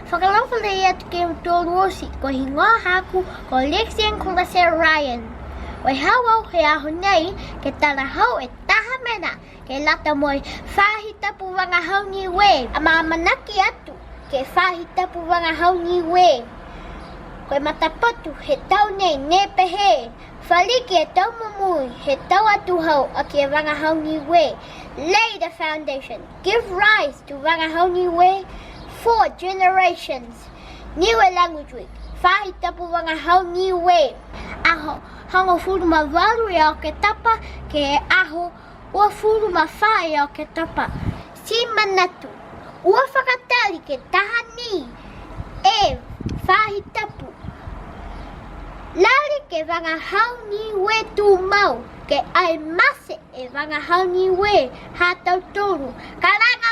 Whakalawhalea atu ke utoro osi, ko hingoa haku, ko Lexian ko la Sarah Ryan. Wai hawau he aho nei, ke tala hau e taha mena, ke lata moi Faahi Tapu Vagahau Niue. A mamanaki atu, ke Faahi Tapu Vagahau Niue. Koe matapatu he tau nei ne pehe. Whaliki e tau mumui, he tau atu hau a ke Vagahau Niue. Lay the foundation, give rise to Vagahau Niue for generations. Niue Language Week, Faahi Tapu Vagahau Niue. Aho, hango furu ma waru e o ke tapa, ke aho ua furu ma whae o ke tapa. Si manatu, ua whakatali ke tahani e Faahi Tapu. Lari ke Vagahau Niue tu mau, ke ai mase e Vagahau Niue ha tautoru. Karanga